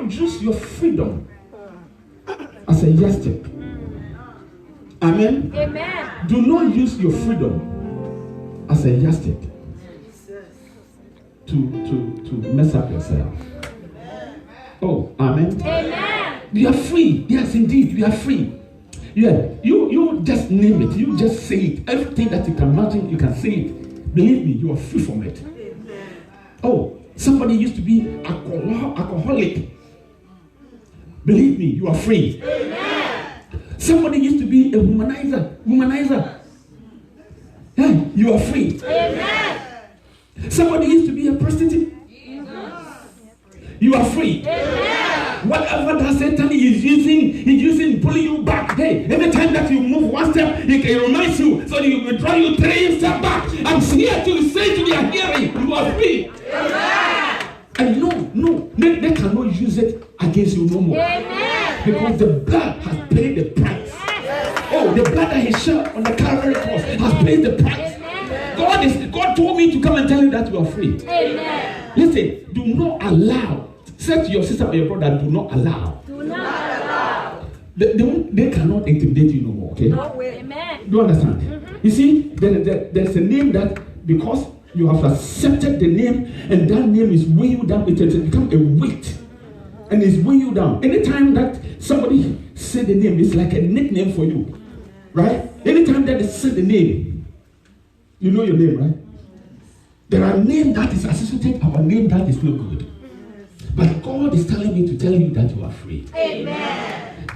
not use your freedom as a yardstick. Amen? Amen. Do not use your freedom as a yardstick to mess up yourself. Oh, amen. Amen. You are free. Yes, indeed, you are free. Yeah, you just name it. You just say it. Everything that you can imagine, you can say it. Believe me, you are free from it. Oh, somebody used to be alcoholic. Believe me, you are free. Somebody used to be a womanizer. Yeah, you are free. Amen. Somebody used to be a prostitute. You are free. Amen. Whatever that Satan is using, pulling you back. Hey, every time that you move one step, he reminds you, so you withdraw you 3 steps back. I'm here to say to their hearing, you are free. Amen. And no, they cannot use it against you no more. Amen. Because the blood has paid the price. Oh, the blood that he shed on the Calvary cross has paid the price. God told me to come and tell you that you are free. Amen. Listen, do not allow. Say to your sister or your brother, do not allow. Do not allow. They cannot intimidate you no more, okay? No way. Amen. Do you understand? You see, there's a name that because you have accepted the name and that name is weighing you down, it has become a weight and it's weighing you down. Anytime that somebody say the name, it's like a nickname for you, right? Anytime that they say the name, you know your name, right? There are names that is associated our name that is no good. But God is telling me to tell you that you are free. Amen.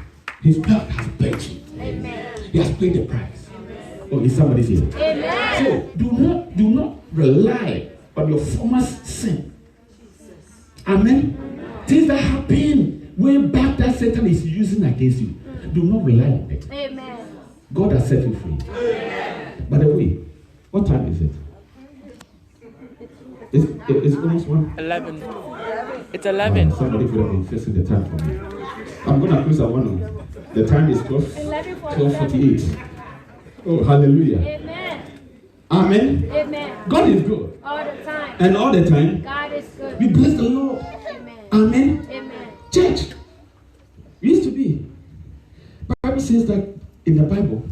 His blood has paid you. Amen. He has paid the price. Amen. Oh, is somebody here? Amen. So do not rely on your former sin. Amen. Things that happen way back that Satan is using against you. Do not rely on it. Amen. God has set you free. Amen. By the way, what time is it? It's almost 11. It's 11. Somebody could have been fixing the time for me. I'm going to close at 1. The time is 12:48. Oh, hallelujah. Amen. Amen. Amen. God is good. All the time. And all the time, God is good. we bless the Lord. Amen. Amen. Amen. Church, used to be. The Bible says that in the Bible,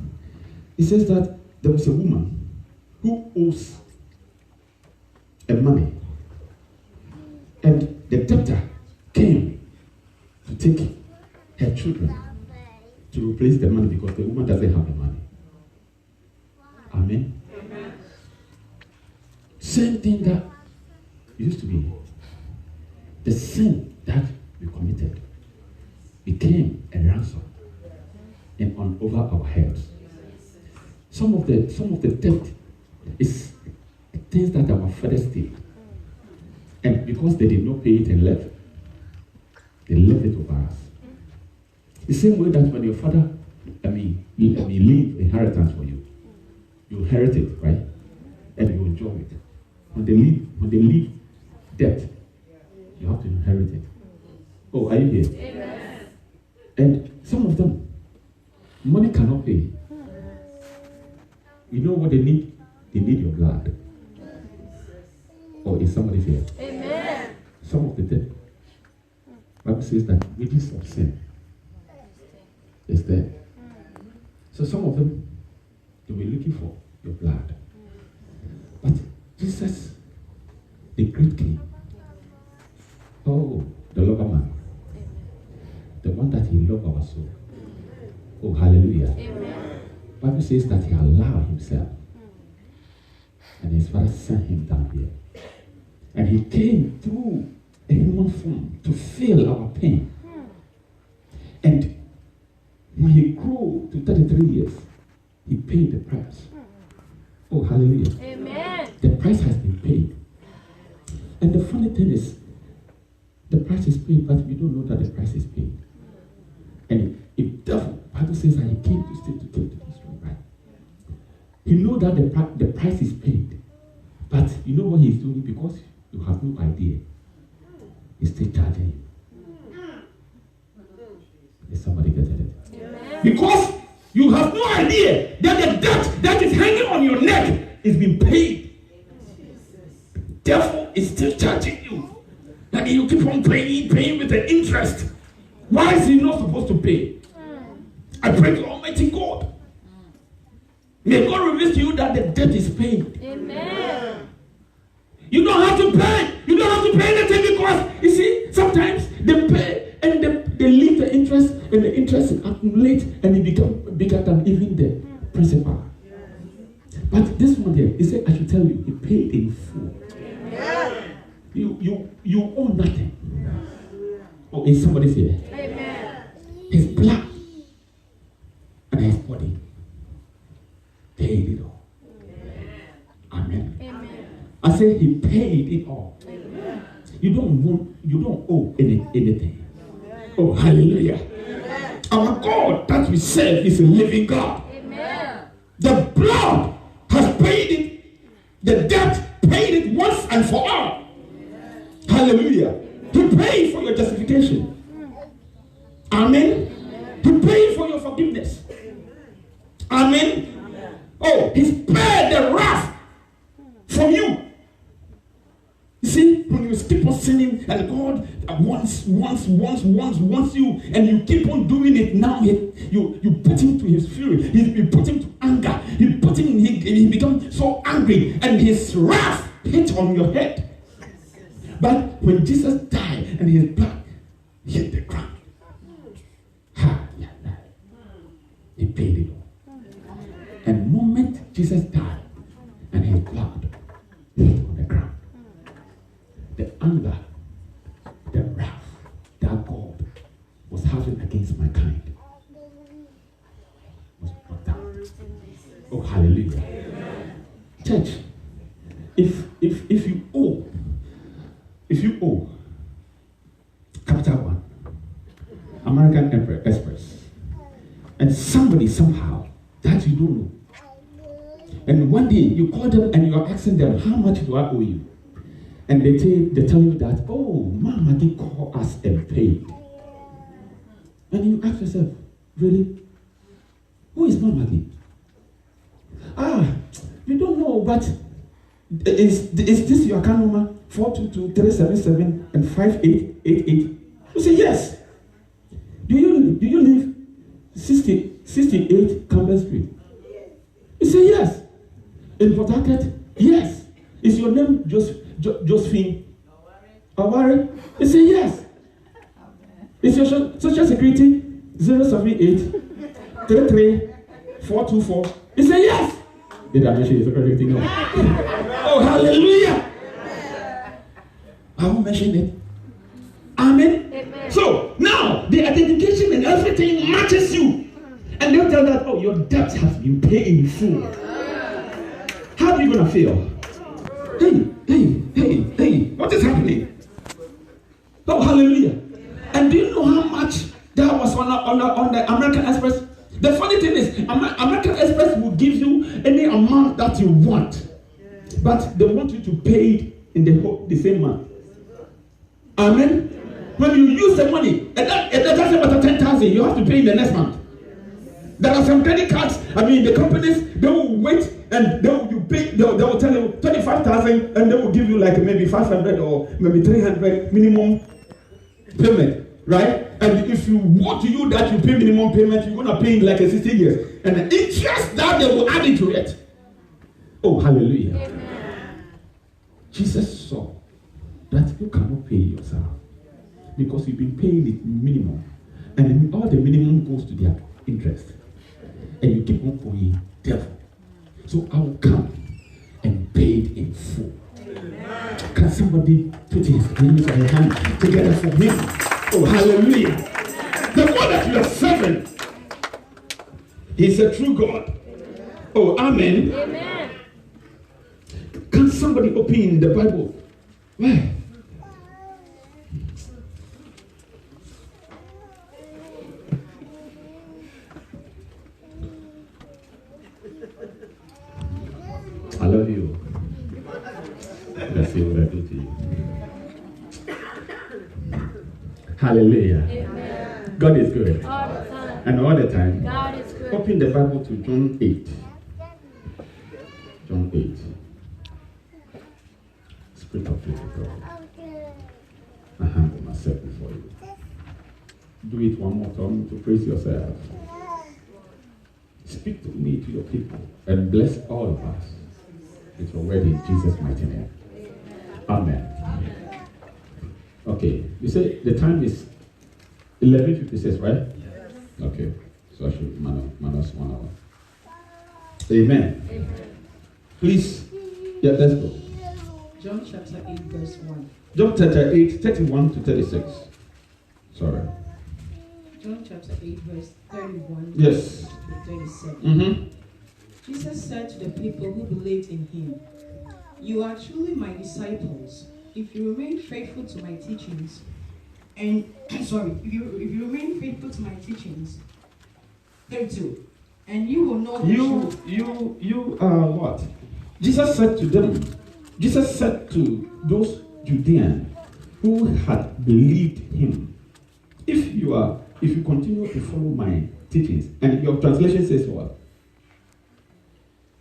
it says that there was a woman who owes a money. And the debtor came to take her children to replace the money because the woman doesn't have the money. Amen. Amen. Same thing that used to be. The sin that we committed became a ransom and on over our heads. Some of the debt is things that our fathers did. And because they did not pay it and left, they left it over us. The same way that when your father, leave inheritance for you, you inherit it, right? And you enjoy it. When they leave debt, you have to inherit it. Oh, are you here? Amen. And some of them, money cannot pay. You know what they need? They need your blood. Or is somebody here? Amen. Some of the debt, Bible says that wages of sin is there. So some of them, they were looking for your blood. But Jesus, the great king, oh, the lover man, the one that he loved our soul. Oh, hallelujah. Amen. Bible says that he allowed himself. And his father sent him down here. And he came through a human form to feel our pain. And when he grew to 33 years, he paid the price. Oh, hallelujah. Amen. The price has been paid. And the funny thing is, the price is paid, but we don't know that the price is paid. And if the Bible says that he came to steal, to kill, to destroy, right? He knows that the price is paid. But you know what he's doing? Because you have no idea. He's still charging you. Is somebody getting it? Amen. Because you have no idea that the debt that is hanging on your neck is being paid. Therefore, it's still charging you. And you keep on paying with the interest. Why is he not supposed to pay? I pray to Almighty God. May God reveal to you that the debt is paid. Amen. You don't have to pay. You don't have to pay anything because, you see, sometimes they pay and they leave the interest and the interest accumulates and it becomes bigger than even the principal. But this one here, he said, I should tell you, he paid in full. You owe nothing. Oh, is somebody here? Amen. His blood and his body paid it all. Amen. Amen. I say he paid it all. Amen. You don't owe anything. Oh, hallelujah. Our God that we serve is a living God. Amen. The blood has paid it. The debt paid it once and for all. Hallelujah. He paid for your justification. Amen. He paid for your forgiveness. Amen. Oh, he's paid the wrath from you. You see, when you keep on sinning and God wants you and you keep on doing it, now you put him to his fury. You put him to anger. He becomes so angry and his wrath hit on your head. But when Jesus died and his blood hit the ground, he paid it all. And the moment Jesus died and his blood hit on the ground, the anger, the wrath that God was having against mankind was brought down. Oh, hallelujah. Amen. Church, if you owe Capital One, American Express, and somebody somehow that you don't know, and one day you call them and you are asking them, how much do I owe you? And they tell you that, oh, Mama did call us and paid. And you ask yourself, really? Who is Mama G? You don't know, but is this your account number? 422-377 and 5888. You say yes. Do you live 68 Campbell Street? You say yes. In Port Harcourt? Yes. Is your name Josephine Aware? You say yes. Is your social security 078 33 424? You say yes. Did I mention everything? No. Oh, hallelujah. I won't mention it. Amen. Amen. So now the identification and everything matches you. And they'll tell that, oh, your debt has been paid in full. How are you going to feel? Hey, what is happening? Oh, hallelujah. And do you know how much that was on the American Express? The funny thing is, American Express will give you any amount that you want. But they want you to pay it in the same month. Amen? When you use the money, and that doesn't matter 10,000, you have to pay in the next month. There are some credit cards, the companies, they will wait and they will tell you 25,000 and they will give you like maybe 500 or maybe 300 minimum payment, right? And if you want to use that, you pay minimum payment, you're going to pay in like 60 years. And the interest that they will add into it. Oh, hallelujah. Amen. Jesus saw that you cannot pay yourself because you've been paying it minimum. And all the minimum goes to their interest. And you keep on going, devil. So I will come and pay it in full. Amen. Can somebody put his hands or hand together for him? Oh, hallelujah. The God that you are serving, he's a true God. Oh, amen. Amen. Can somebody open the Bible? Where? I love you. Let's see what I do to you. Hallelujah. Amen. God is good. All the time. And all the time. God is good. Open the Bible to John 8. John 8. Spirit of truth, God. I humble myself before you. Do it one more time to praise yourself. Speak to me, to your people, and bless all of us with your word in Jesus' mighty name. Amen. Okay, you say the time is 11:56, right? Okay, so I should minus 1 hour. Amen. Please, yeah, let's go. John chapter 8, verse 1. John chapter 8, 31 to 36. Sorry. John chapter 8, verse 31 Yes. to 37. Mm-hmm. Jesus said to the people who believed in him, "You are truly my disciples if you remain faithful to my teachings." And if you remain faithful to my teachings. 32. And you will know the truth. You are what? Jesus said to them, Jesus said to those Judeans who had believed him, if you continue to follow my teachings, and your translation says what?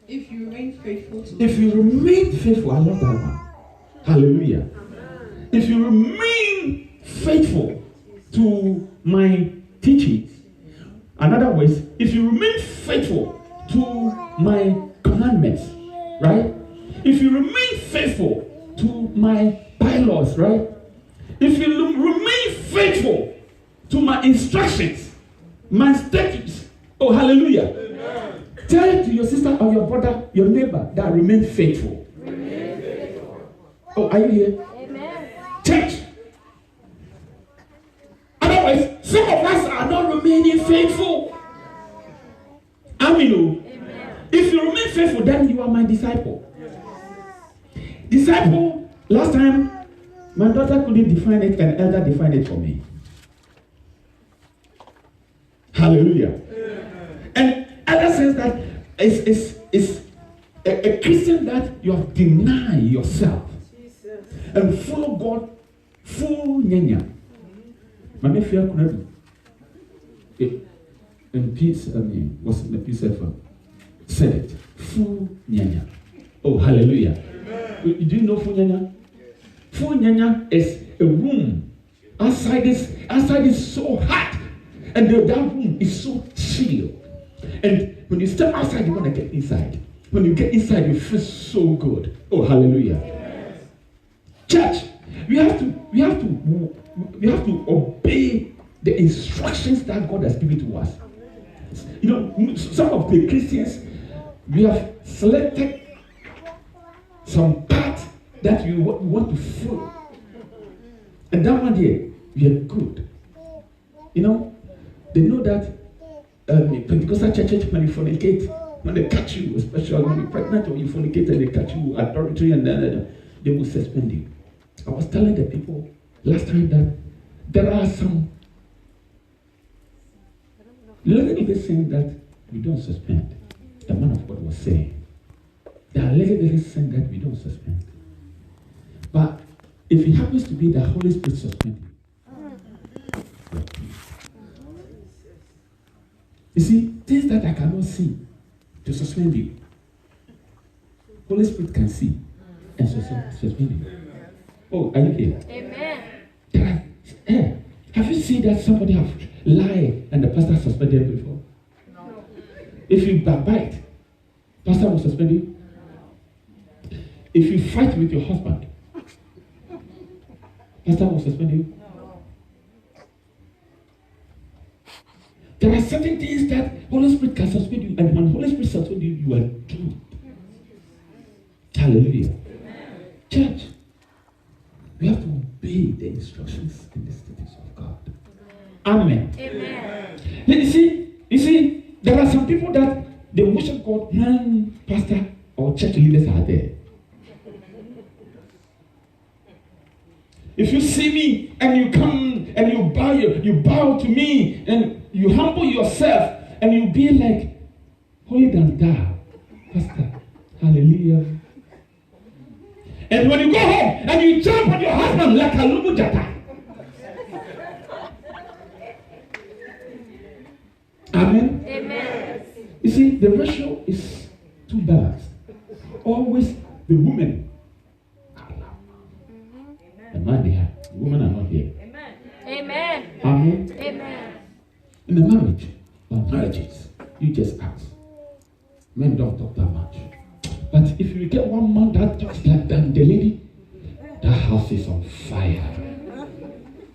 If you remain faithful to If you remain faithful, I love that one. Hallelujah. If you remain faithful to my teachings, in other words, if you remain faithful to my commandments, right? If you remain faithful to my bylaws, right? If you remain faithful to my instructions, my statutes, oh hallelujah. Amen. Tell it to your sister or your brother, your neighbor, that remain faithful. Remain faithful. Oh, are you here? Amen. Church. Otherwise, some of us are not remaining faithful. Amen. If you remain faithful, then you are my disciple. Disciple, last time, my daughter couldn't define it, an elder defined it for me. Hallelujah. And elder says that it's a Christian that you have denied yourself and follow God full nyanya. Mame fear kunabi. In peace, what's in the peace effort? Said it. Full nyanya. Oh, hallelujah. Do you know full nyanya? Full nyanya is a room. Outside is so hot. And that room is so chill. And when you step outside, you want to get inside. When you get inside, you feel so good. Oh, hallelujah. Church, we have to obey the instructions that God has given to us. You know, some of the Christians, we have selected some path that we want to follow. And that one here, we are good. You know, they know that Pentecostal churches, when you fornicate, when they catch you, especially when you're pregnant or you fornicate and they catch you adultery, and then they will suspend you. I was telling the people last time that there are some little things that we don't suspend. The man of God was saying. There are little things that we don't suspend. But if it happens to be the Holy Spirit suspend you, you see, things that I cannot see to suspend you, Holy Spirit can see and suspend you. Oh, are you here? Amen. Have you seen that somebody have lied and the pastor suspended before? No. If you backbite, pastor will suspend you. If you fight with your husband, pastor will suspend you. No. There are certain things that Holy Spirit can suspend you, and when Holy Spirit suspends you, you are doomed. Hallelujah. Amen. Church, we have to obey the instructions and the statutes of God. Amen. Amen. You see, there are some people that they worship God when pastor or church leaders are there. If you see me and you come and you bow to me and you humble yourself and you be like holy than thou, pastor. Hallelujah. And when you go home and you jump on your husband like a lumujata. Amen. Amen. You see, the ratio is too balanced. Always the women. The man they have. The women are not Amen. Amen. In a marriage or marriages, you just ask. Men don't talk that much. But if you get one man that talks like that, the lady, that house is on fire.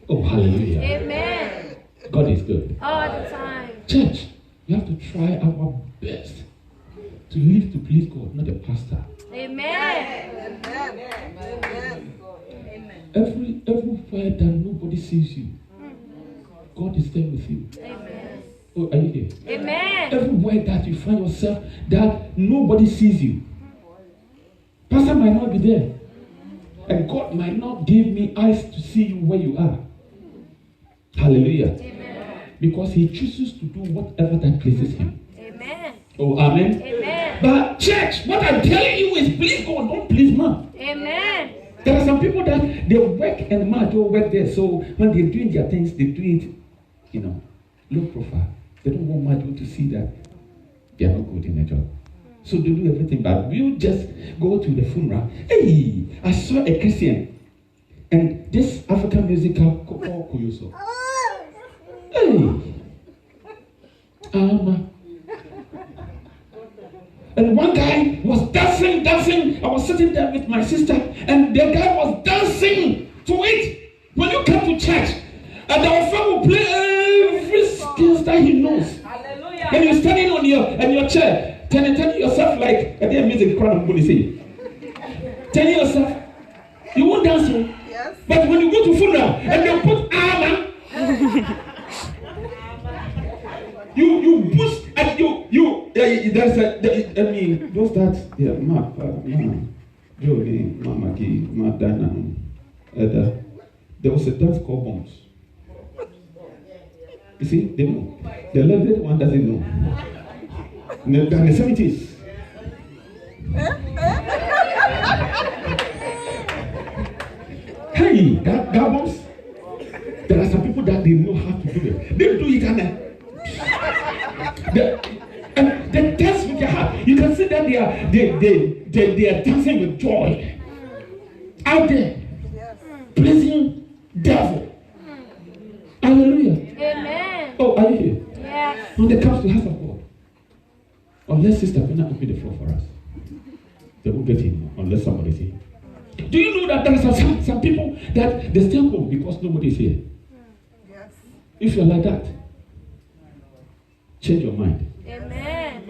Oh, hallelujah. Amen. God is good. All the time. Church, we have to try our best to live to please God, not the pastor. Amen. Everywhere that nobody sees you, God is there with you. Amen. Oh, are you here? Amen. Everywhere that you find yourself, that nobody sees you, pastor might not be there, and God might not give me eyes to see you where you are. Hallelujah. Amen. Because He chooses to do whatever that pleases Him. Amen. Oh, amen. Amen. But church, what I'm telling you is please God, don't please man. Amen. There are some people that they work and man don't work there. So when they're doing their things, they do it, low profile. They don't want man to see that they are not good in their job. So they do everything, but we'll just go to the funeral. Hey, I saw a Christian and this African musical called Kuyoso. Hey, and one guy was dancing. I was sitting there with my sister, and the guy was dancing to it. When you come to church, and our friend will play every skills that he knows. Hallelujah. And you're standing on your chair, turning yourself like a damn music crowd of say. Turning yourself. You won't dance, yes. But when you go to funeral and they put armor, you push and there's those that Jolie, Mamaki, Madana, there was a dance called Bombs. You see, they know. The level one doesn't know. In the 70s. Hey, that Bombs. There are some people that they know how to do it. They do it and they dance with their heart. You can see that they are dancing with joy out there, pleasing devil. Hallelujah. Amen. Oh, are you here? Yes. When it comes to the house of God, unless Sister Pena open the floor for us, they won't get in unless somebody is here. Do you know that there are some people that they stay home because nobody is here? Yes. If you're like that, change your mind. Amen.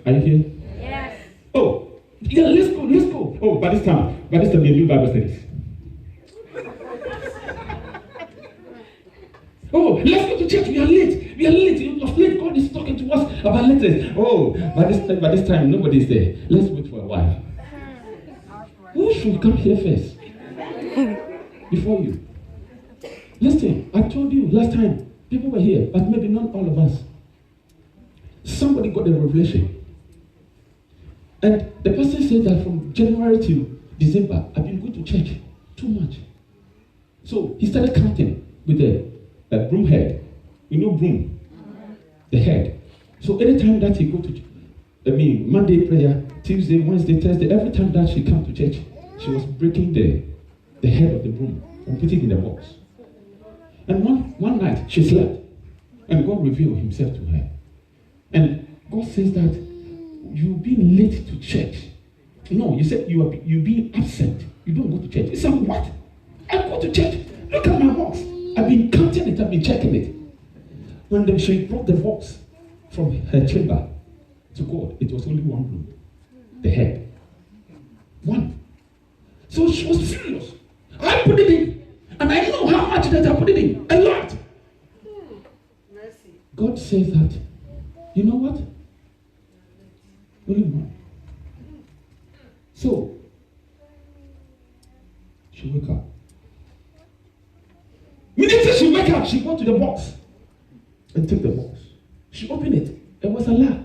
Are you here? Yes. Oh, yeah, let's go. Oh, by this time, the new Bible studies. Oh, let's go to church. We are late. Of late, God is talking to us about letters. Oh, by this time, nobody is there. Let's wait for a while. Who should come here first? Before you. Listen, I told you last time, people were here, but maybe not all of us. Somebody got a revelation. And the person said that from January to December, I've been going to church too much. So he started counting with the broom head. You know broom? The head. So anytime that he go to Monday prayer, Tuesday, Wednesday, Thursday, every time that she come to church, she was breaking the head of the broom and putting it in the box. And one night she slept, and God revealed himself to her. And God says that you've been late to church. No, you said you're being absent. You don't go to church. He said, what? I go to church. Look at my box. I've been counting it. I've been checking it. When she brought the box from her chamber to God, it was only one room. The head. One. So she was furious. I put it in. And I know how much that I put it in. A lot. God says that, you know what? Only one. So, she woke up. Immediately she woke up, she went to the box and took the box. She opened it. It was a lie.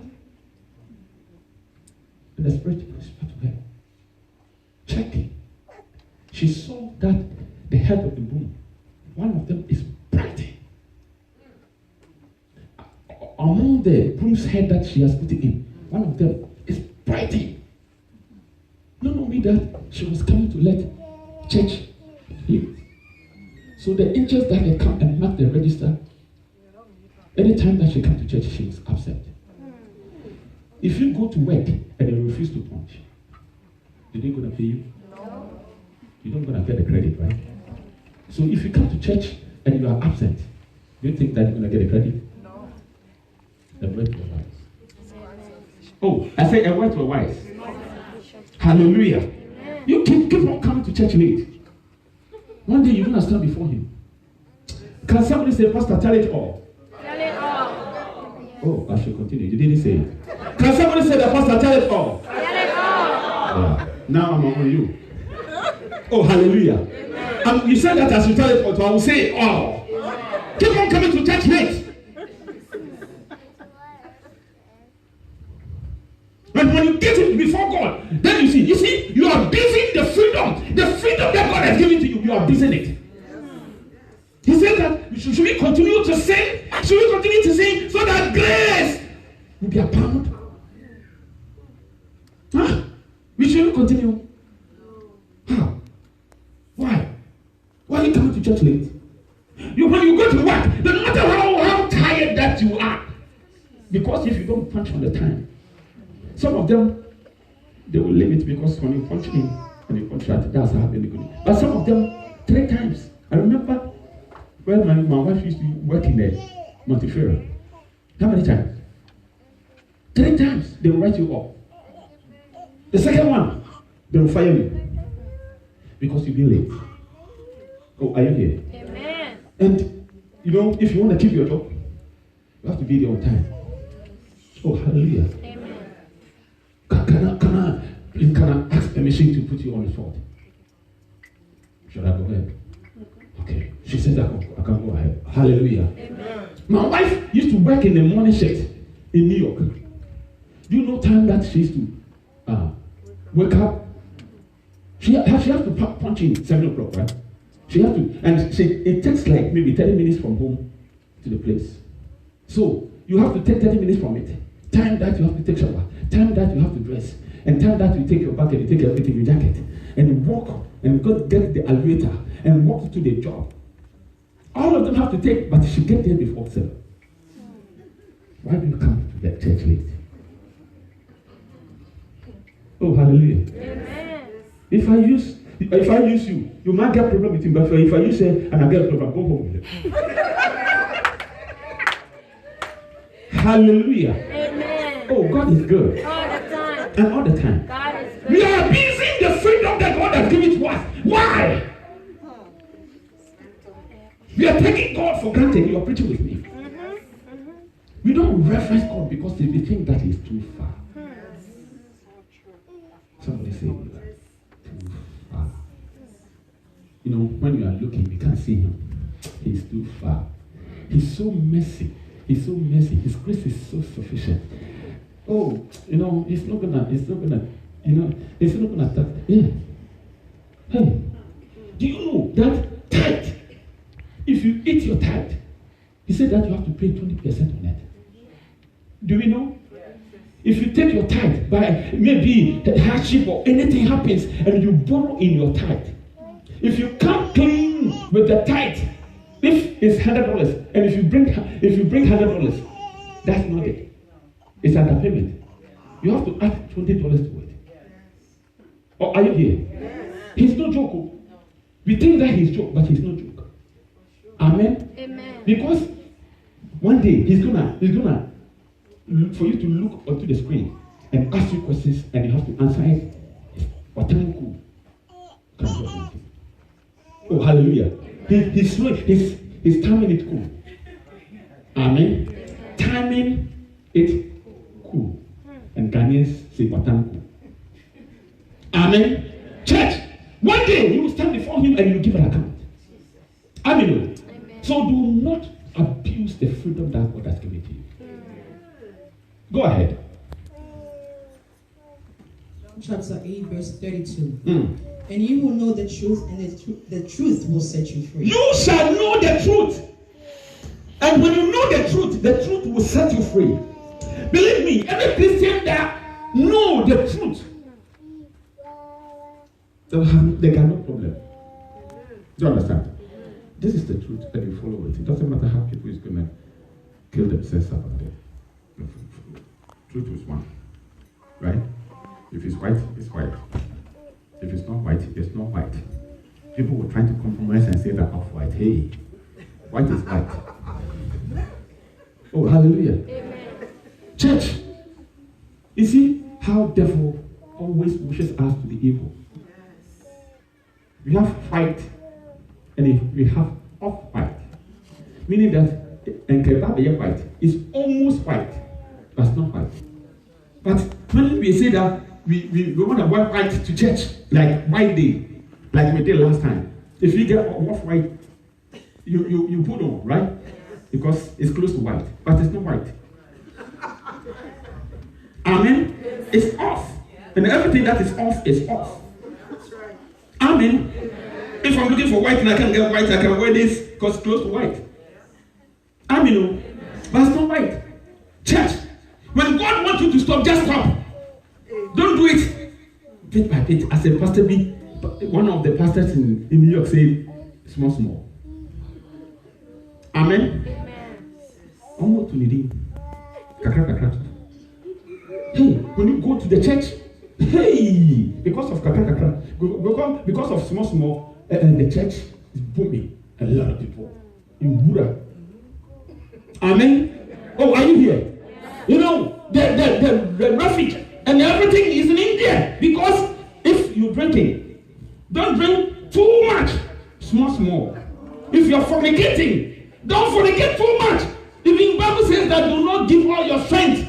And the Spirit spoke to her. Checking. She saw that the head of the broom, one of them is bright. Among the broom's head that she has put it in, one of them is bright. Not only that, she was coming to let church hear. So the angels that they come and mark the register, anytime that she comes to church, she is upset. If you go to work and they refuse to punch, are they going to pay you? No. You're not going to get the credit, right? So if you come to church and you are absent, do you think that you're going to get the credit? No. A word to a wise. Oh, I say a word to a wise. Hallelujah. You keep on coming to church late. One day you're going to stand before him. Can somebody say, Pastor, tell it all? Tell it all. Oh, I should continue. You didn't say it. Can somebody say that, Pastor, tell it all? Tell it all. Yeah. Now I'm on you. Oh, hallelujah. You said that as you tell it all, so I will say it all. Keep on coming to church late. But when you get it before God, then you see, you are busy the freedom that God has given to you. You are busy it. He said that should we continue to sing? Should we continue to sing so that grace will be abound? Huh? We shouldn't continue. How? Why? Why are you coming to church late? When you go to work, no matter how tired that you are, because if you don't punch on the time, some of them, they will leave it because when you punch in and you punch out, that's how they go. But some of them, 3 times. I remember when my wife used to work in the Montefiore. How many times? 3 times they will write you up. The second one, they will fire you because you've been late. Oh, are you here? Amen. And if you want to keep your job, you have to be there on time. Oh, hallelujah. Amen. Can I ask permission to put you on the spot? Should I go ahead? Okay. She says I can go ahead. Hallelujah. Amen. My wife used to work in the morning shift in New York. Do you know time that she used to wake up? She has to punch in 7 o'clock, right? She has to, and it takes like maybe 30 minutes from home to the place. So you have to take 30 minutes from it. Time that you have to take shower, time that you have to dress, and time that you take your bag and you take everything, your jacket, and you walk and go get the elevator and walk to the job. All of them have to take, but she get there before 7. Why do you come to the church late? Oh, hallelujah. Amen. If I use you, you might get a problem with him, but if I use her and I get a problem, go home with him. Hallelujah. Amen. Oh, God is good. All the time. And all the time. God is good. We are busy the freedom that God has given to us. Why? We are taking God for granted. You are preaching with me. We don't reference God because we think that He's too far. Somebody say too far. When you are looking, you can't see Him. He's too far. He's so messy. He's so messy. His grace is so sufficient. Oh, it's not gonna touch. Yeah. Hey, do you know that tithe? If you eat your tithe, He said that you have to pay 20% on it. Do we know? If you take your tithe by maybe hardship or anything happens and you borrow in your tithe, if you come clean with the tithe, if it's $100 and if you bring $100, that's not it. It's underpayment. You have to add $20 to it. Or are you here? He's no joke. We think that he's joke, but he's no joke. Amen. Amen. Because one day he's gonna for you to look onto the screen and ask you questions and you have to answer it. Or time cool. Oh, hallelujah. He's timing it cool. Amen. Timing it cool. And Ghanaians say Watanku. Amen. Church, one day you will stand before Him and you will give an account. Amen. So do not abuse the freedom that God has given to you. Go ahead. Chapter 8, verse 32. And you will know the truth, and the truth will set you free. You shall know the truth. And when you know the truth will set you free. Believe me, every Christian that know the truth, they got no problem. Do you understand? This is the truth, and you follow it. It doesn't matter how people is going to kill themselves about it. The truth is one, right? If it's white, it's white. If it's not white, it's not white. People were trying to compromise and say that off-white. Hey, white is white. Oh, hallelujah. Amen. Church, you see how devil always wishes us to be evil. We have white and we have off-white. Meaning that white is almost white, but it's not white. But when we say that we want to wear white to church, like white day, like we did last time. If you get off-white, you put on, right? Because it's close to white, but it's not white. Amen? It's off. And everything that is off is off. Amen? If I'm looking for white and I can get white, I can wear this because it's close to white. Amen? But it's not white. Church, when God wants you to stop, just stop. Don't do it bit by bit. As a pastor, one of the pastors in New York said, small. Amen? Almost to lead. Hey, when you go to the church, hey, because of because of small, the church is booming. A lot of people in Buddha. Amen. Oh, are you here? You know the traffic and everything is in India because if you're drinking, don't drink too much. Small. If you're fornicating, don't fornicate too much. Even Bible says that do not give all your strength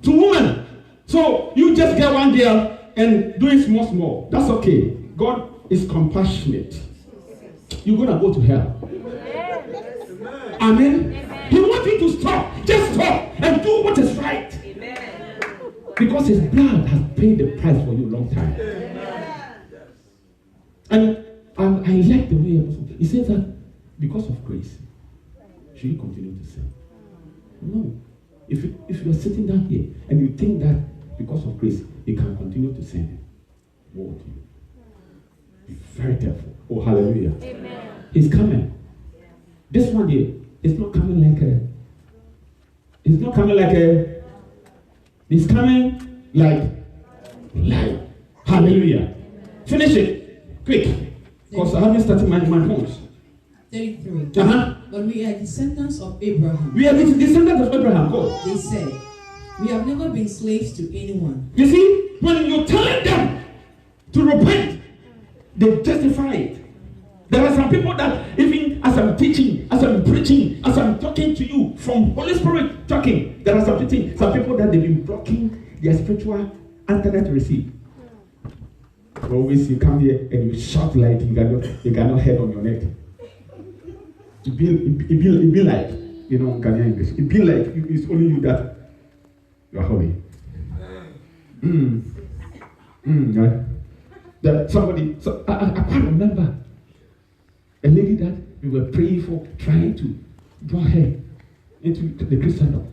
to women. So you just get one girl and do it small. That's okay. God is compassionate. You're gonna go to hell. Amen. He wants you to stop. Just stop and do what is right. Because his blood has paid the price for you a long time. And I like the way he says that because of grace, should you continue to sin? No. If you are sitting down here and you think that because of grace you can continue to sin, woe to you. Be very careful. Oh, hallelujah. Amen. He's coming. This one here is not coming like a. It's not coming like a. It's coming like life. Hallelujah. Finish it quick, because I haven't started my points. 33. But we are descendants of Abraham. We are the descendants of Abraham. Go. They said, we have never been slaves to anyone. You see, when you're telling them to repent, they justify it. There are some people that even as I'm teaching, as I'm preaching, as I'm talking to you from Holy Spirit talking, there are some people that they've been blocking their spiritual antenna to receive. Always you come here and you shout like you got no head on your neck. It be like, you know, Ghanaian English. It be like it's only you that you are holy. Right? That somebody, I can't remember a lady that we were praying for, trying to draw her into the Christendom.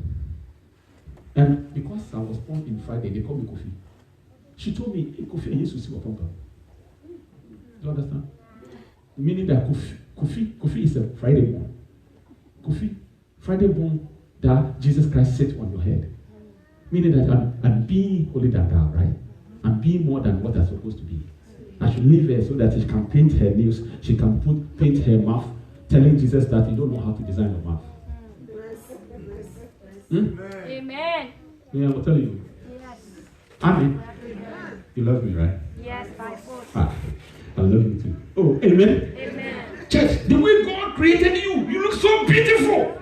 And because I was born in Friday, they called me Kofi. She told me, hey, Kofi, I used to see what papa. Do you understand? Meaning that Kofi is a Friday born. Kofi, Friday born that Jesus Christ sits on your head. Meaning that I'm being holy than thou, right? I'm being more than what I'm supposed to be. I should leave her so that she can paint her nails, she can paint her mouth, telling Jesus that you don't know how to design your mouth. Amen. Yeah, I will tell you. Yes. Amen. You love me, right? Yes, by force. I love you too. Oh, amen. Amen. Church, the way God created you, you look so beautiful.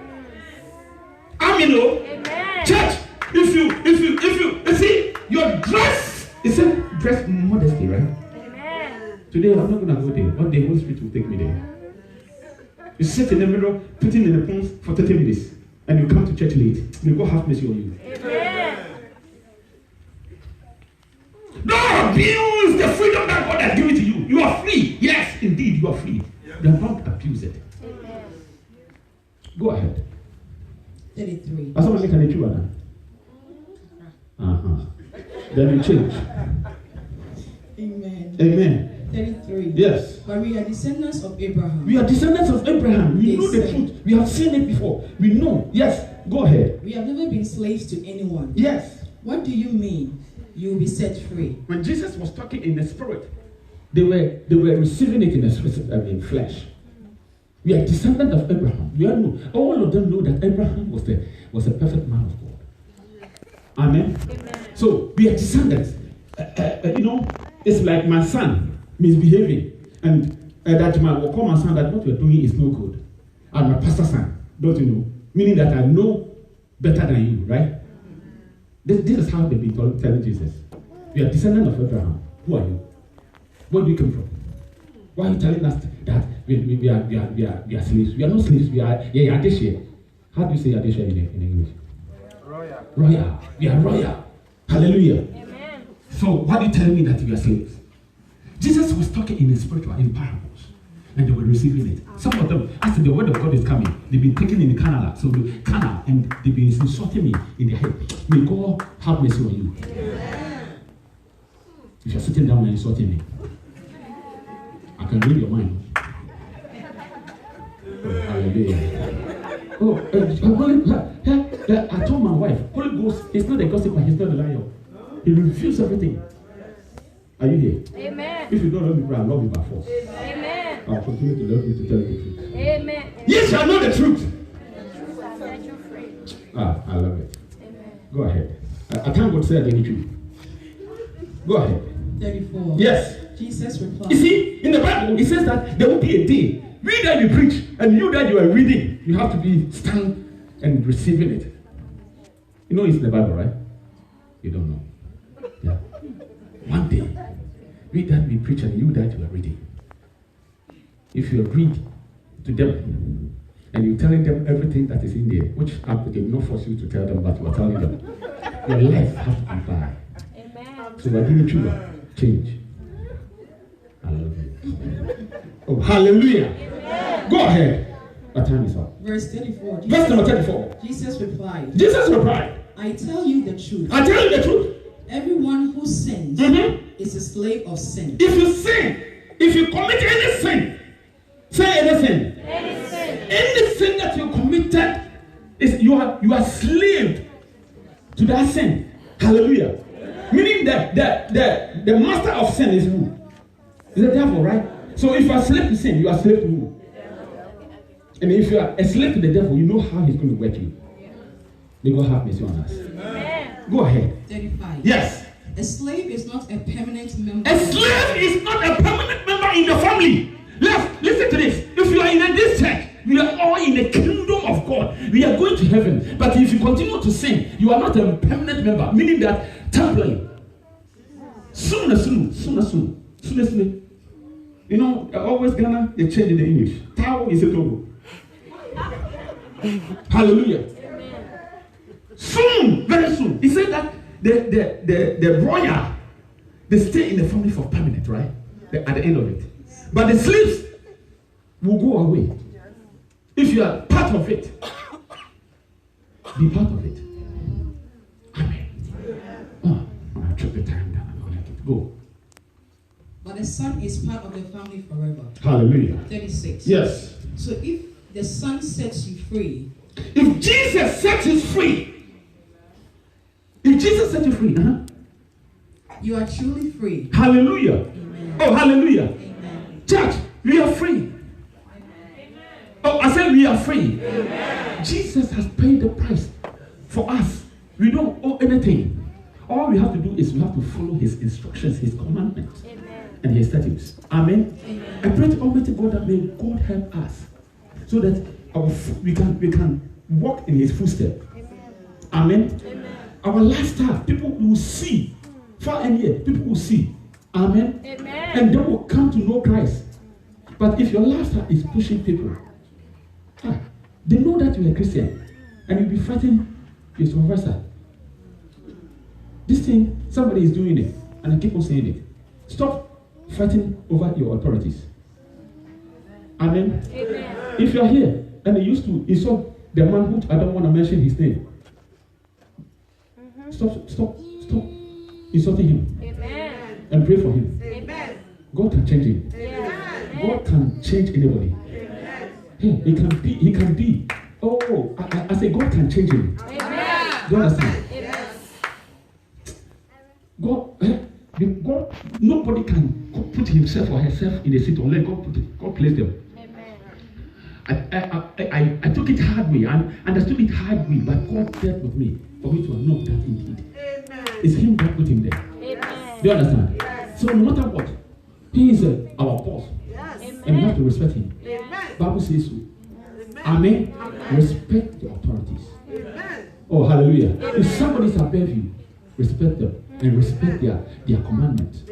Amen. Oh. Amen. Church, if you see your dress, it's a dress modesty, right? Amen. Today I'm not gonna go there. One day Holy Spirit will take me there. You sit in the middle, putting in the phones for 30 minutes, and you come to church late. May God have mercy on you. Amen. Don't abuse the freedom that God has given to you. You are free. Yes, indeed, you are free. Do not abuse it. Amen. Go ahead. 33. Someone make an issue. Then you change. Amen. Amen. 33. Yes. But we are descendants of Abraham. We are descendants of Abraham. We know the Yes, sir. truth. We have seen it before. We know. Yes. Go ahead. We have never been slaves to anyone. Yes. What do you mean? You will be set free. When Jesus was talking in the spirit, they were receiving it in the in flesh. We are descendants of Abraham. We all of them know that Abraham was a perfect man of God. Amen. So we are descendants. It's like my son misbehaving, and that man will call my son that what you're doing is no good. And my pastor's son, don't you know? Meaning that I know better than you, right? This is how they've been telling Jesus. We are descendants of Abraham. Who are you? Where do you come from? Why are you telling us that we are slaves? We are not slaves. We are Adeshe. How do you say Adeshe in English? Royal. We are royal. Hallelujah. Amen. So why are you telling me that we are slaves? Jesus was talking in parables, and they were receiving it. Some of them, as the word of God is coming, they've been taken in the canal, and they've been insulting me in the head. May God have mercy on you. If you're sitting down and insulting me, I can read your mind. Hallelujah. I told my wife, Holy Ghost, he's not a gossiper, he's not a liar. He reveals everything. Are you here? Amen. If you don't love me, I love you by force. Amen. I'll continue to love you to tell you the truth. Amen. Ye shall know the truth. The truth shall set you free. I love it. Amen. Go ahead. I thank God said any truth. Go ahead. 34. Yes. Jesus replied. You see, in the Bible, it says that there will be a day. We that you preach, and you that you are reading, you have to be stand and receiving it. You know it's in the Bible, right? You don't know. Yeah. One day, we that we preach and you that you are reading. If you read to them and you're telling them everything that is in there, which they will not force you to tell them, but you are telling them, your life has to be by. Amen. So we're giving you change. I love you. Oh, hallelujah. Amen. Go ahead. My time is up. Verse 34. Verse number 34. Jesus replied. Jesus replied, I tell you the truth. I tell you the truth. Everyone who sins is a slave of sin. If you sin, if you commit any sin, say anything. Any sin that you committed, you are slave to that sin. Hallelujah. Meaning that the master of sin is who? Is the devil, right? So if you are slave to sin, you are slave to who? And if you are a slave to the devil, you know how he's going to work you. May God have mercy on us. Amen. Go ahead. 35. Yes. A slave is not a permanent member. A slave is not a permanent member in the family. Listen to this. If you are in this church, we are all in the kingdom of God. We are going to heaven. But if you continue to sin, you are not a permanent member. Meaning that temporary. Soon. You know, always Ghana, they change in the English. Tao is a Togo. Hallelujah. Soon, very soon. He said that the royal, they stay in the family for permanent, right? At the end of it. But the slaves will go away. If you are part of it, be part of it. Amen. Oh, I took the time down. I'm going to let it go. But the son is part of the family forever. Hallelujah. 36. Yes. So if the son sets you free, If Jesus sets you free, you are truly free. Hallelujah. Amen. Oh, hallelujah. Amen. Church, we are free. Oh, I said we are free. Amen. Jesus has paid the price for us. We don't owe anything. All we have to do is we have to follow his instructions, his commandments, and his statutes. Amen. Amen. I pray to Almighty God that may God help us so that we can walk in his footsteps. Amen. Amen. Our lifestyle, people will see. Far and near, people will see. Amen. Amen. And they will come to know Christ. But if your lifestyle is pushing people, they know that you're a Christian, and you'll be fighting your supervisor. This thing, somebody is doing it, and I keep on saying it. Stop fighting over your authorities. Amen. Amen. If you are here, and you saw the man who I don't want to mention his name. Stop insulting him. Amen. And pray for him. Amen. God can change him. God can change anybody. Hey, he can be. Oh, I say God can change him. Do you understand? God, nobody can put himself or herself in a seat unless God place them. I took it hard way and understood it hard way, but God dealt with me for me to know that indeed it's him that put him there. Do you understand? So no matter what, he is our boss, and we have to respect him. Bible says so. Amen. Respect the authorities. Oh, hallelujah. If somebody is above you, respect them and respect their commandments.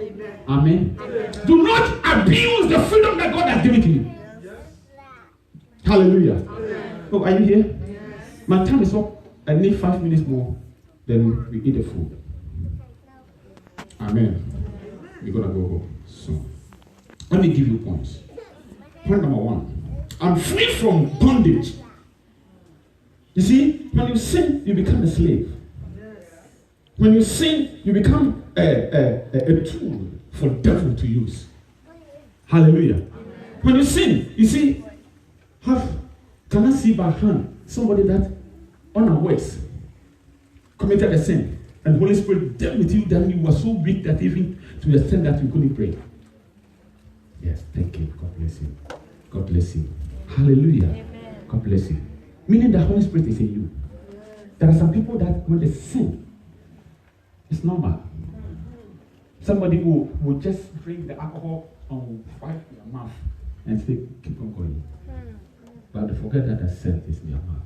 Amen. Do not abuse the freedom that God has given to you. Hallelujah. Oh, are you here? My time is up. I need 5 minutes more. Then we eat the food. Amen. We're going to go home soon. Let me give you points. Point number 1. I'm free from bondage. You see, when you sin, you become a slave. When you sin, you become a tool for the devil to use. Hallelujah. When you sin, you see, can I see by hand somebody that unawares committed a sin, and the Holy Spirit dealt with you, that you were so weak that even to the extent that you couldn't pray? Yes, thank you. God bless you. God bless you. Hallelujah. Amen. God bless you. Meaning the Holy Spirit is in you. There are some people that when they sin, it's normal. Somebody will just drink the alcohol and will wipe their mouth and say, keep on going. But they forget that the sin is in your mouth.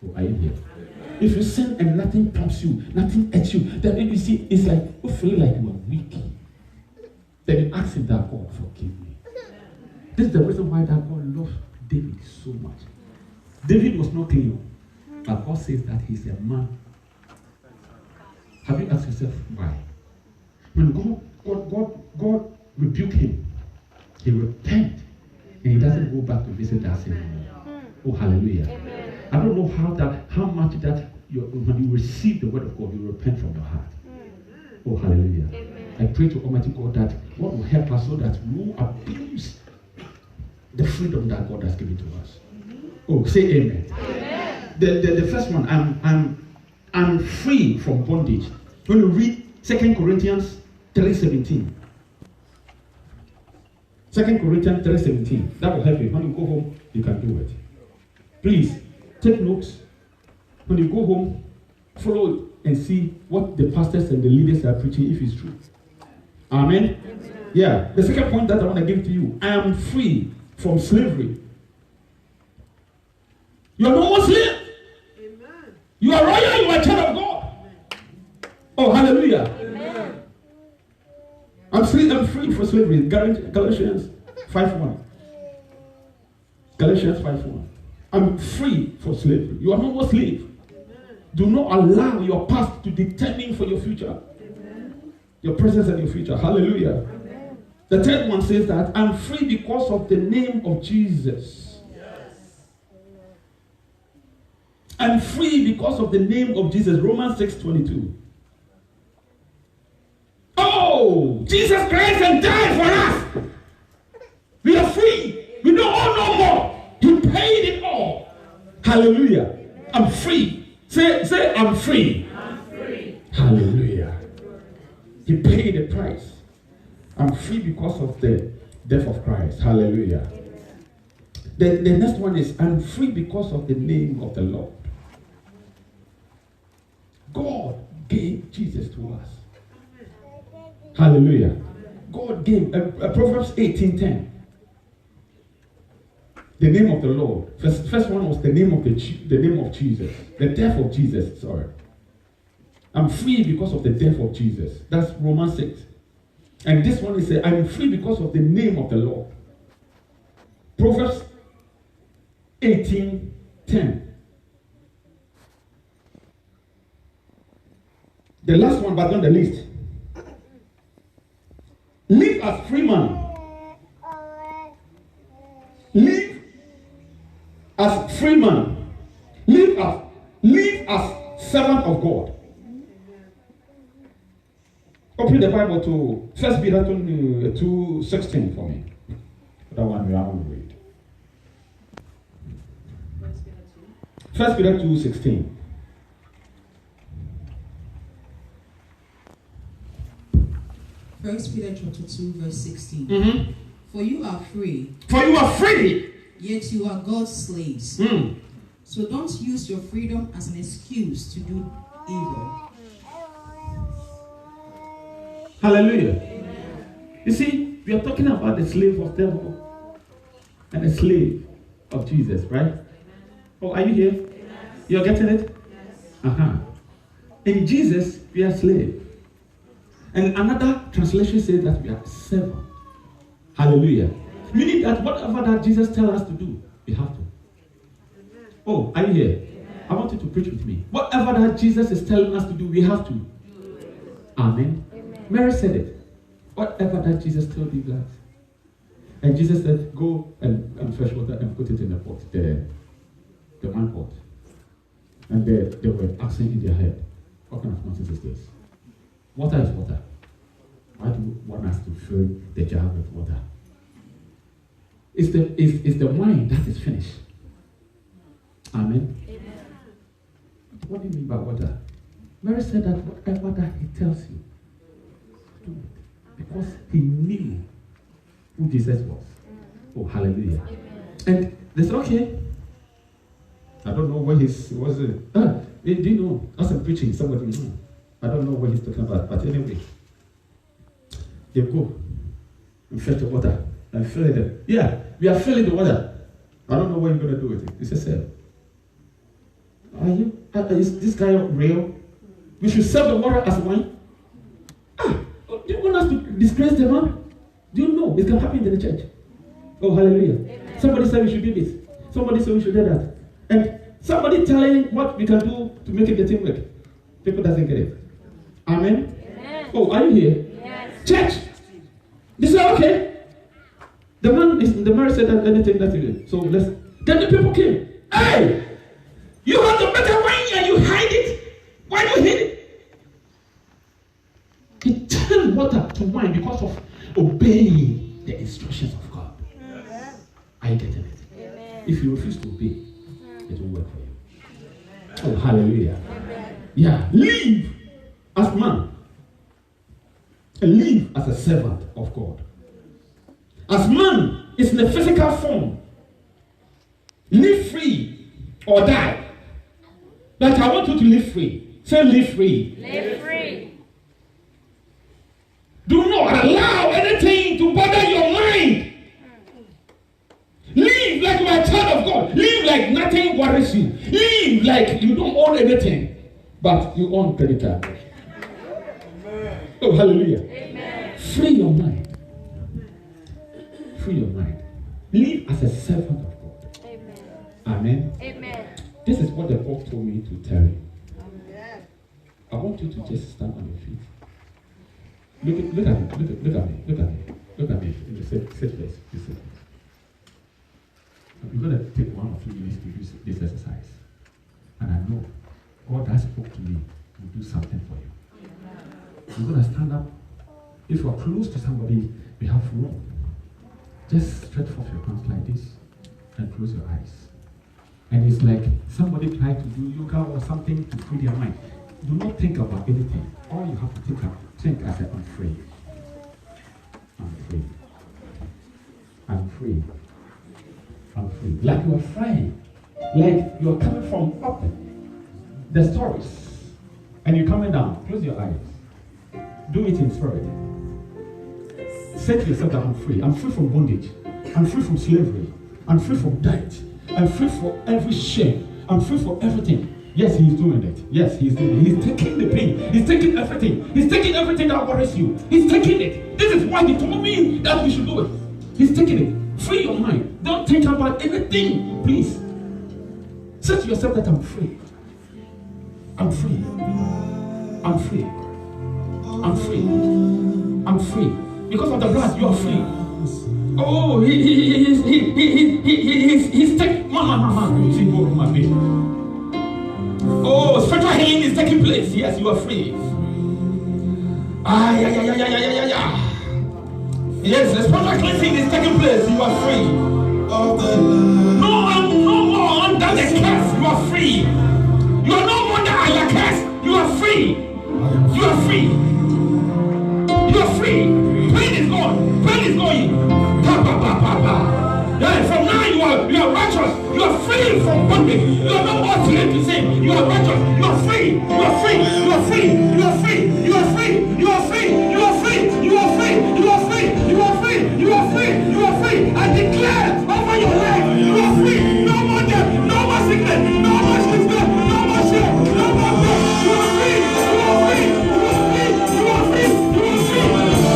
So are you here? If you sin and nothing prompts you, nothing at you, then you see, it's like you feel like you are weak. Then you ask him that, God, forgive me. This is the reason why that God loved David so much. David was not clean, but God says that he's a man. Have you asked yourself why? When God rebuked him, he repented, and he doesn't go back to visit that sin anymore. Oh, hallelujah. Amen. I don't know how much that when you receive the word of God, you repent from your heart. Oh, hallelujah. Amen. I pray to Almighty God that God will help us so that we will abuse the freedom that God has given to us. Oh, say amen. Amen. The first one, I'm free from bondage. When you read 2 Corinthians 3:17. 2 Corinthians 3:17. That will help you. When you go home, you can do it. Please, take notes. When you go home, follow it and see what the pastors and the leaders are preaching, if it's true. Amen? Amen. Yeah. The second point that I want to give to you, I am free from slavery. You are no more slave. Amen. You are royal, you are a child of God. Amen. Oh, hallelujah. Amen. I'm free from slavery. Galatians 5:1. Galatians 5:1. I'm free from slavery. You are no more slave. Amen. Do not allow your past to determine for your future. Amen. Your presence and your future. Hallelujah. Amen. The third one says that I'm free because of the name of Jesus. I'm free because of the name of Jesus. Romans 6:22. Oh, Jesus Christ and died for us. We are free. We don't owe no more. He paid it all. Hallelujah. I'm free. Say I'm free. I'm free. Hallelujah. He paid the price. I'm free because of the death of Christ. Hallelujah. The next one is I'm free because of the name of the Lord. God gave Jesus to us. Hallelujah. God gave Proverbs 18:10. The name of the Lord. First one was the name of Jesus. The death of Jesus. Sorry. I'm free because of the death of Jesus. That's Romans 6. And this one is I'm free because of the name of the Lord. Proverbs 18:10. The last one, but not the least. Live as free man. Live as free man. Live as servant of God. Open the Bible to 1 Peter 2:16 for me. That one we are going to read. 1 Peter 2:16. First Peter chapter 2, verse 16. Mm-hmm. For you are free, For you are free. yet you are God's slaves. Mm. So don't use your freedom as an excuse to do evil. Hallelujah. You see, we are talking about the slave of devil and the slave of Jesus, right? Oh, are you here? You're getting it? Uh-huh. In Jesus, we are slave. And another translation says that we are servant. Hallelujah. Meaning that whatever that Jesus tells us to do, we have to. Oh, are you here? I want you to preach with me. Whatever that Jesus is telling us to do, we have to. Amen. Mary said it. Whatever that Jesus told you guys. And Jesus said, go and fetch water and put it in the pot, the one pot. And they were asking in their head, what kind of nonsense is this? Water is water. Why do you want us to fill the jar with water? It's the wine that is finished. Amen. What do you mean by water? Mary said that whatever that he tells you, do it. Because he knew who Jesus was. Oh, hallelujah. And they said, okay. I don't know what he's, was it? Do you know, as I'm preaching, somebody, I don't know what he's talking about, but anyway. They go and fetch the water and fill it. Yeah, we are filling the water. I don't know what you're going to do with it. He said, sir, is this guy real? We should serve the water as wine? Do you want us to disgrace the man? Do you know it can happen in the church? Oh, hallelujah. Amen. Somebody said we should do this. Somebody said we should do that. And somebody telling what we can do to make it the team work. People doesn't get it. Amen? Amen. Oh, are you here? Yes. Church. They said, okay. The man said that anything that you did. So let's. Then the people came. Hey! You have the better wine and you hide it. Why do you hide it? He turned water to wine because of obeying the instructions of God. Amen. Are you getting it? Amen. If you refuse to obey, it won't work for you. Amen. Oh, hallelujah. Amen. Yeah, live as man. And live as a servant of God. As man is in a physical form. Live free or die. Like I want you to live free. Say live free. Live free. Do not allow anything to bother your mind. Live like you are a child of God. Live like nothing worries you. Live like you don't own anything, but you own credit card. Oh, hallelujah. Amen. Free your mind. Free your mind. Live as a servant of God. Amen. Amen. Amen. This is what the Pope told me to tell you. Amen. I want you to just stand on your feet. Look at me in the same place. You're going to take 1 or 2 minutes to do this exercise. And I know God that spoke to me will do something for you. You're going to stand up. If you are close to somebody, we have room. Just stretch forth your hands like this and close your eyes. And it's like somebody tried to do yoga or something to free their mind. Do not think about anything. All you have to think as I'm free. I'm free. I'm free. I'm free. Like you are flying. Like you are coming from up the stories. And you're coming down. Close your eyes. Do it in spirit. Say to yourself that I'm free. I'm free from bondage. I'm free from slavery. I'm free from debt. I'm free from every shame. I'm free from everything. Yes, he's doing it. Yes, he's doing it. He's taking the pain. He's taking everything. He's taking everything that worries you. He's taking it. This is why he told me that we should do it. He's taking it. Free your mind. Don't think about anything, please. Say to yourself that I'm free. I'm free. I'm free. I'm free. I'm free. Because of the blood, you are free. Oh, he's taking. Mama, my baby. Oh, spiritual healing is taking place. Yes, you are free. Yes, the spiritual cleansing is taking place. You are free. No more under the curse. You are free. You are no longer under curse. You are free. You are free. You are free. Pain is gone. Pain is going. Pa, pa, pa, pa, pa. Yeah, from now you are righteous. You are free from bondage. You are no more slave to sin. You are righteous. You are free. You are free. You are free. You are free. You are free. You are free. You are free. You are free. You are free. You are free. You are free. You are free. I declare over your life. You are free. No more death. No more sickness. No more sickness. No more shame. No more death. You are free. You are free. You are free. You are free. You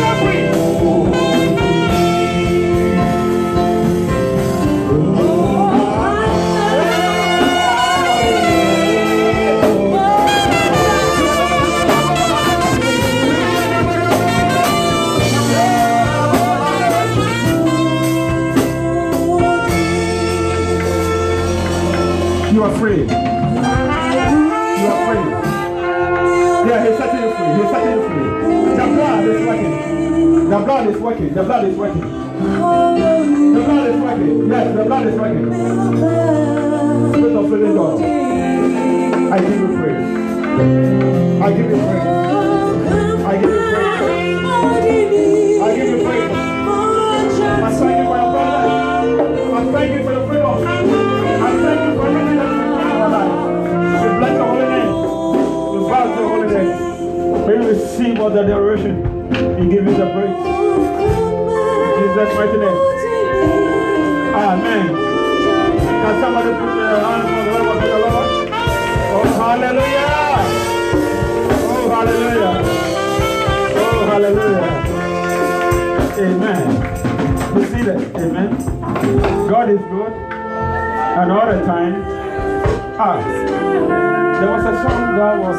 are free. You are free. You are free. Yeah, he's setting you free. He's setting you free. The blood is working. The blood is working. The blood is working. The blood is working. Yes, the blood is working. Spirit of living God, I give you praise. I give you praise. I give you praise. I give you praise. I thank you for your brother. I thank you for your freedom. I thank you for everything that you've done in our life. We bless your holy name. We bow to your holy name. May you receive all the adoration. We give you the praise. In Jesus' mighty name. Amen. Can somebody put their hands on the Lord of the Lord? Oh, hallelujah. Oh, hallelujah. Oh, hallelujah. Amen. Be seated. Amen. God is good. And all the time, there was a song that was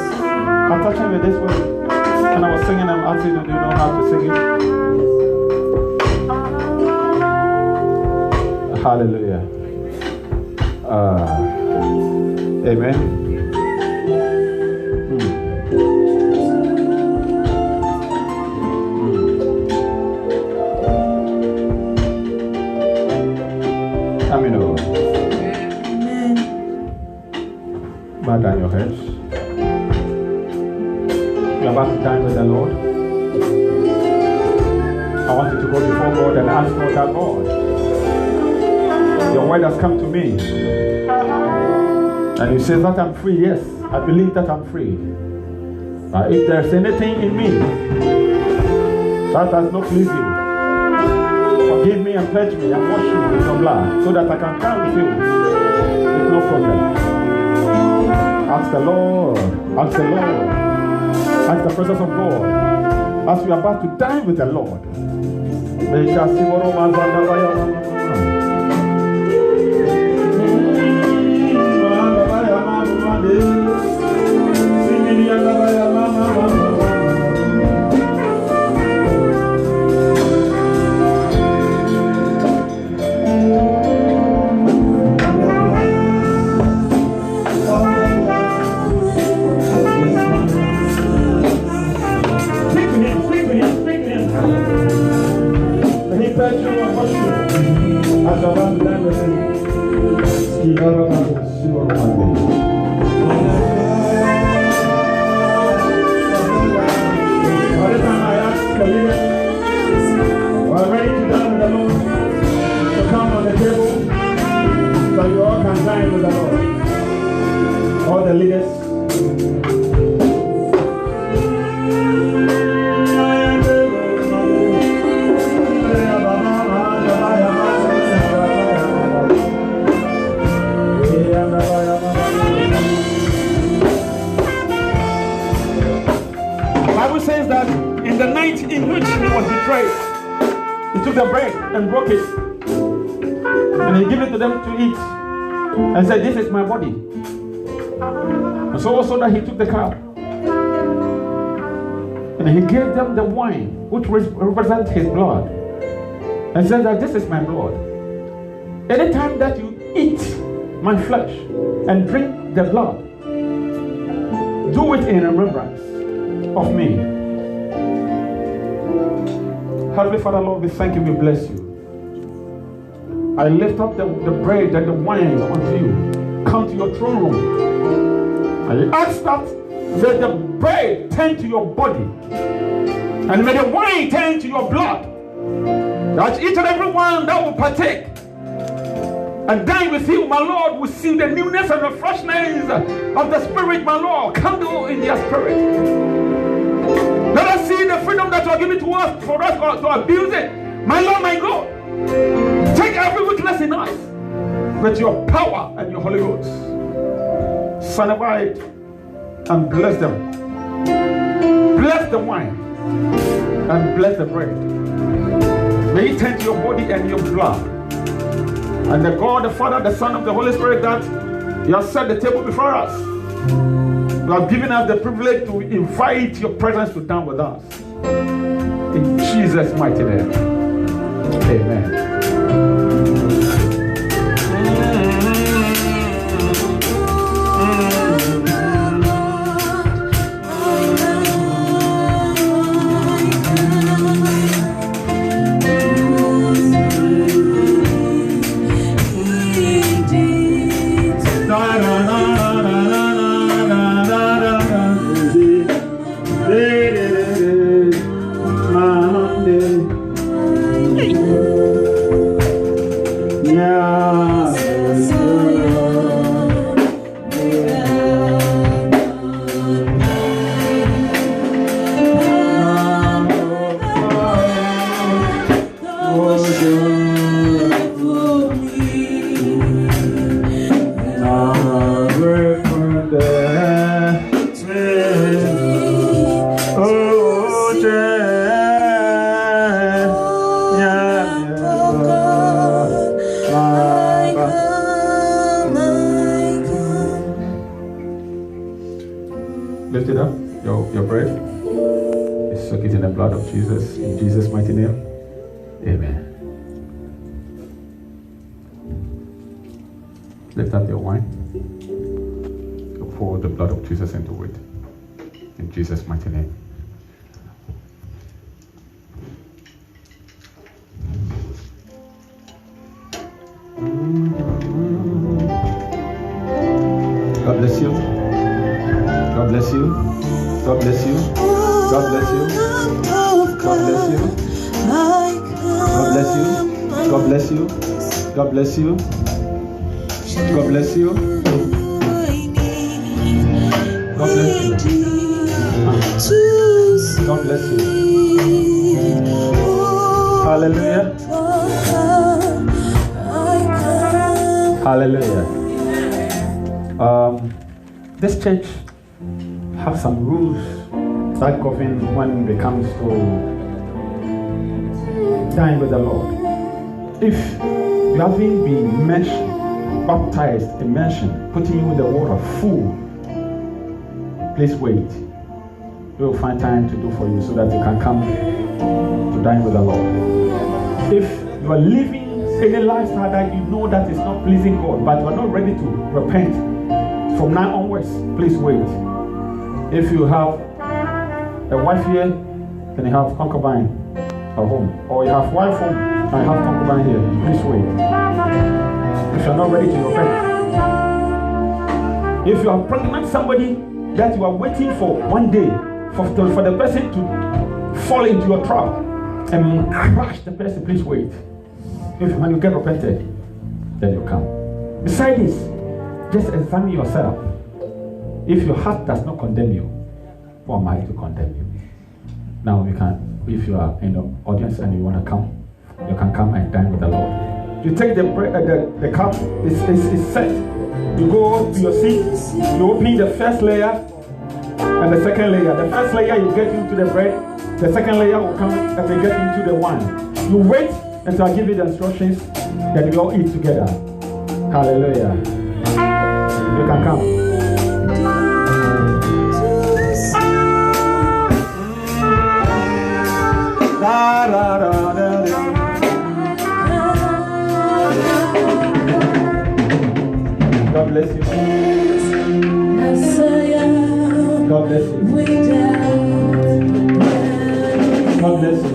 attaching with this one, and I was singing. I'm asking, do you know how to sing it? Hallelujah. Amen. Amen. Bow down your heads. You're about to dine with the Lord. I want you to go before God and ask for that God. Your word has come to me. And you say that I'm free. Yes, I believe that I'm free. But if there's anything in me that does not please you, forgive me and purge me and wash me with your blood so that I can come with you with no problem. Ask the Lord. Ask the Lord. Ask the presence of God. As we are about to dine with the Lord. We're ready to dine with the Lord. To come on the table so you all can dine with the Lord. All the leaders. The Bible says that in the night in which he was betrayed, he took the bread and broke it, and he gave it to them to eat, and said, "This is my body." And so also that he took the cup, and he gave them the wine, which represents his blood, and said that this is my blood. Anytime that you eat my flesh and drink the blood, do it in remembrance of me. Heavenly Father, Lord, we thank you, we bless you. I lift up the bread and the wine unto you. Come to your throne room. I ask that may the bread turn to your body, and may the wine turn to your blood, that each and every one that will partake and dine with you, my Lord, will see the newness and the freshness of the Spirit, my Lord, kindle in their spirit. Let us see the freedom that you are giving to us for us to abuse it. My Lord, my God, take every weakness in us with your power and your Holy Ghost. Sanctify it and bless them. Bless the wine and bless the bread. May it turn to your body and your blood. And the God, the Father, the Son, of the Holy Spirit, that you have set the table before us. You have given us the privilege to invite your presence to dine with us. In Jesus' mighty name. Amen. Lift it up, your bread. Soak it in the blood of Jesus. In Jesus' mighty name. Amen. Lift up your wine. Pour the blood of Jesus into it. In Jesus' mighty name. God bless you. God bless you. God bless you. God bless you. God bless you. God bless you. God bless you. God bless you. God bless you. God bless you. God bless you. Hallelujah. Hallelujah. This church have some rules that govern when it comes to dine with the Lord. If you haven't been baptized, immersion, putting you in the water full, please wait. We will find time to do for you so that you can come to dine with the Lord. If you are living any lifestyle that you know that is not pleasing God, but you are not ready to repent from now onwards, please wait. If you have a wife here, then you have concubine at home, or you have wife home and you have concubine here, please wait. If you are not ready to repent, If you are pregnant, somebody that you are waiting for one day for the person to fall into your trap and crush the person, please wait. When you get repented, then you come. Besides this, just examine yourself. If your heart does not condemn you, who am I to condemn you? Now you can, if you are in the audience and you want to come, you can come and dine with the Lord. You take the cup, it's set. You go to your seat, you open the first layer and the second layer. The first layer you get into the bread, the second layer will come and we get into the wine. You wait until I give you the instructions, then we all eat together. Hallelujah. You can come. Da, da, da, da, da. God bless you. God bless you. God bless you.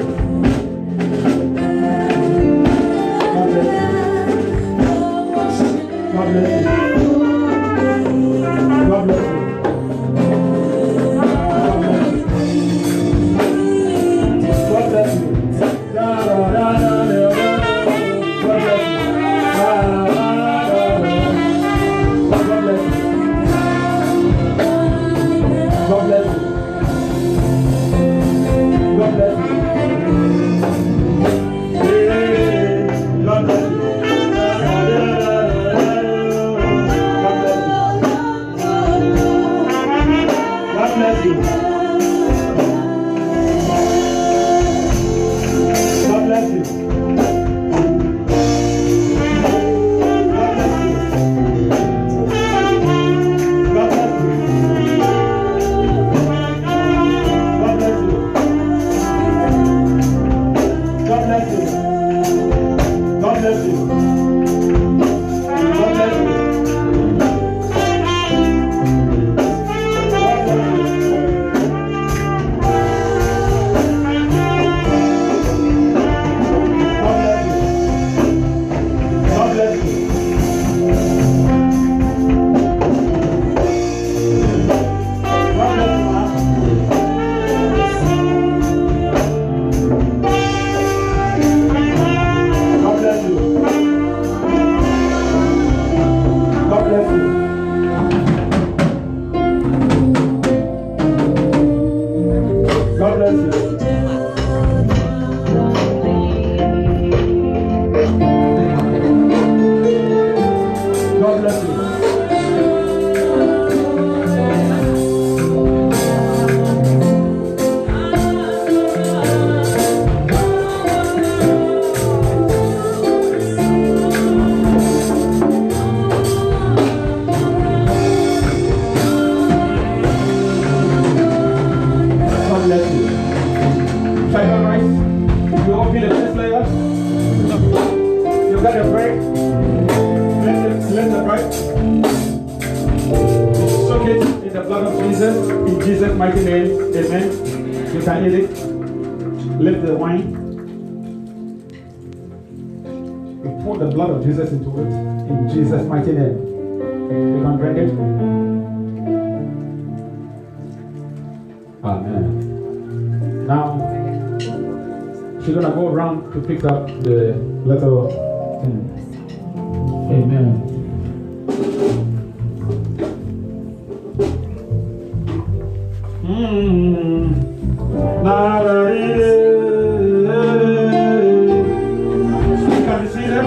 God bless you. God bless you. God bless you. Jesus into it in Jesus' mighty name. You can drink it. Amen. Now she's gonna go around to pick up the little thing. Amen. Can you see them?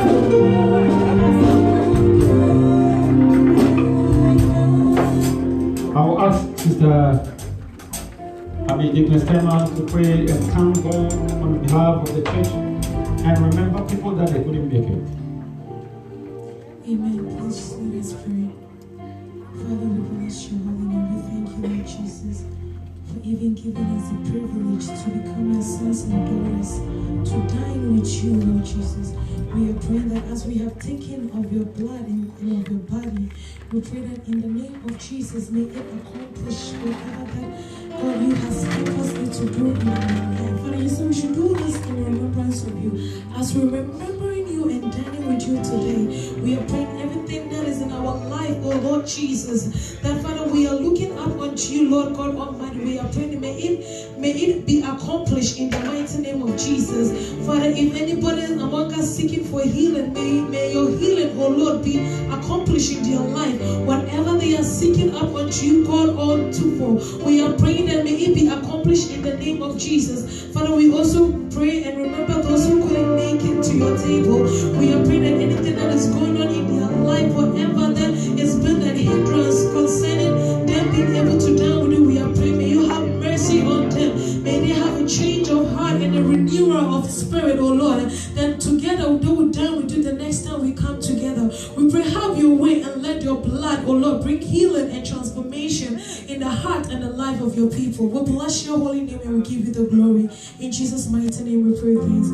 I will ask Sister Deaconess Tema to pray and thank God on behalf of the church and remember people that they couldn't make it. Amen. Please let us pray. Father, we bless your holy name. We thank you, Lord Jesus, for even giving us the privilege to become your sons and daughters, to dine with you, Lord Jesus. We are praying that as we have taken of your blood and of your body, we pray that in the name of Jesus, may it accomplish whatever that God you has purposed it to do in our life. Father, you said we should do this in remembrance of you. As we're remembering you and dining with you today, we are praying everything that is in our our life, oh Lord Jesus. That Father, we are looking up unto you, Lord God Almighty. We are praying, may it be accomplished in the mighty name of Jesus. Father, if anybody among us seeking for healing, may your healing, oh Lord, be accomplished in their life. Whatever they are seeking up unto you, God, all to for, we are praying that may it be accomplished in the name of Jesus. Father, we also pray and remember those who couldn't make it to your table. We are praying that anything that is going on in their life, whatever that has been an hindrance concerning them being able to dine with you, we are praying, may you have mercy on them. May they have a change of heart and a renewal of spirit, oh Lord. That together they will dine with you the next time we come together. We pray, have your way and let your blood, oh Lord, bring healing and transformation in the heart and the life of your people. We bless your holy name and we give you the glory. In Jesus' mighty name we pray. Thanks.